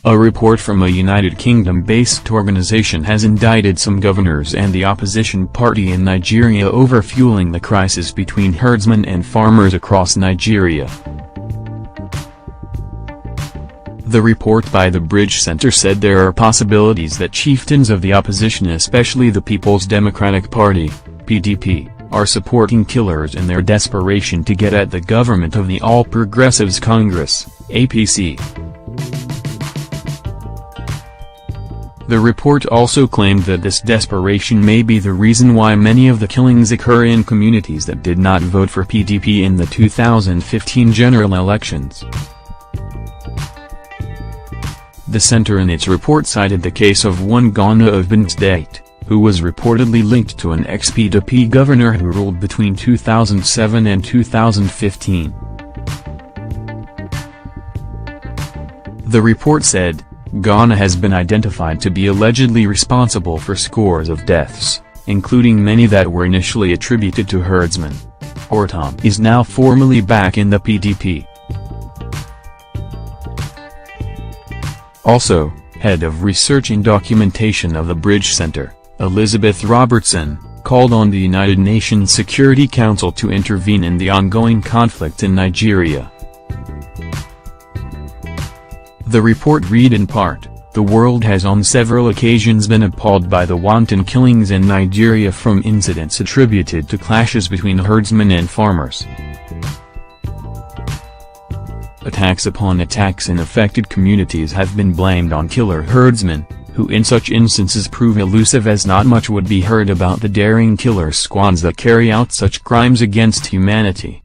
A report from a United Kingdom-based organization has indicted some governors and the opposition party in Nigeria over fueling the crisis between herdsmen and farmers across Nigeria. The report by the Bridge Center said there are possibilities that chieftains of the opposition, especially the People's Democratic Party, PDP, are supporting killers in their desperation to get at the government of the All Progressives Congress, APC. The report also claimed that this desperation may be the reason why many of the killings occur in communities that did not vote for PDP in the 2015 general elections. The center in its report cited the case of one Ghana of Benin State, who was reportedly linked to an ex-PDP governor who ruled between 2007 and 2015. The report said, Ghana has been identified to be allegedly responsible for scores of deaths, including many that were initially attributed to herdsmen. Ortom is now formally back in the PDP. Also, head of research and documentation of the Bridge Center, Elizabeth Robertson, called on the United Nations Security Council to intervene in the ongoing conflict in Nigeria. The report read in part, "The world has on several occasions been appalled by the wanton killings in Nigeria from incidents attributed to clashes between herdsmen and farmers. Attacks upon attacks in affected communities have been blamed on killer herdsmen, who in such instances prove elusive as not much would be heard about the daring killer squads that carry out such crimes against humanity.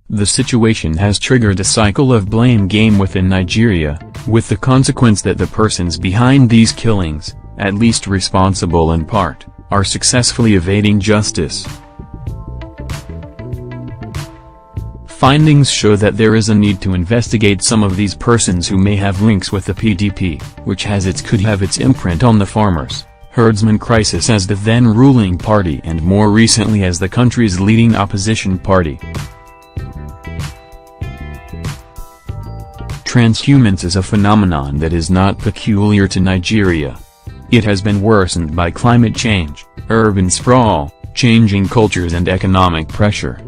The situation has triggered a cycle of blame game within Nigeria, with the consequence that the persons behind these killings, at least responsible in part, are successfully evading justice. Findings show that there is a need to investigate some of these persons who may have links with the PDP, which could have its imprint on the farmers, herdsman crisis as the then ruling party and more recently as the country's leading opposition party. Transhumance is a phenomenon that is not peculiar to Nigeria. It has been worsened by climate change, urban sprawl, changing cultures and economic pressure.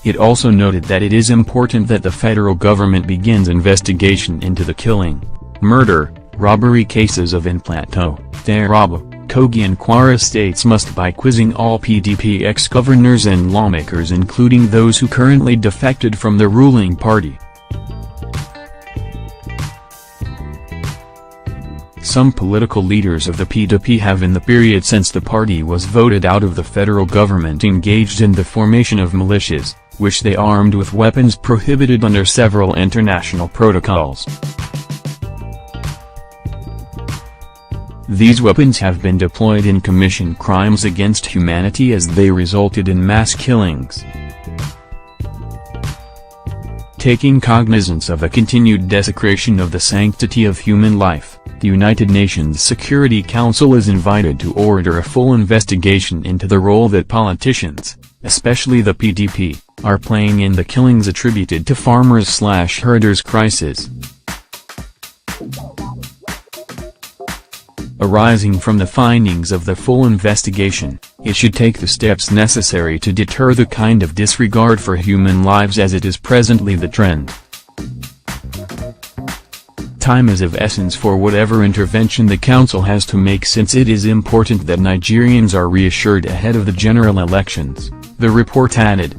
It also noted that it is important that the federal government begins investigation into the killing, murder, robbery cases of in Plateau, Taraba, Kogi and Kwara states must by quizzing all PDP ex-governors and lawmakers including those who currently defected from the ruling party. Some political leaders of the PDP have in the period since the party was voted out of the federal government engaged in the formation of militias, which they armed with weapons prohibited under several international protocols. These weapons have been deployed in commissioned crimes against humanity as they resulted in mass killings. Taking cognizance of the continued desecration of the sanctity of human life, the United Nations Security Council is invited to order a full investigation into the role that politicians, especially the PDP, are playing in the killings attributed to farmers/herders crisis. Arising from the findings of the full investigation, it should take the steps necessary to deter the kind of disregard for human lives as it is presently the trend. Time is of essence for whatever intervention the Council has to make since it is important that Nigerians are reassured ahead of the general elections, the report added.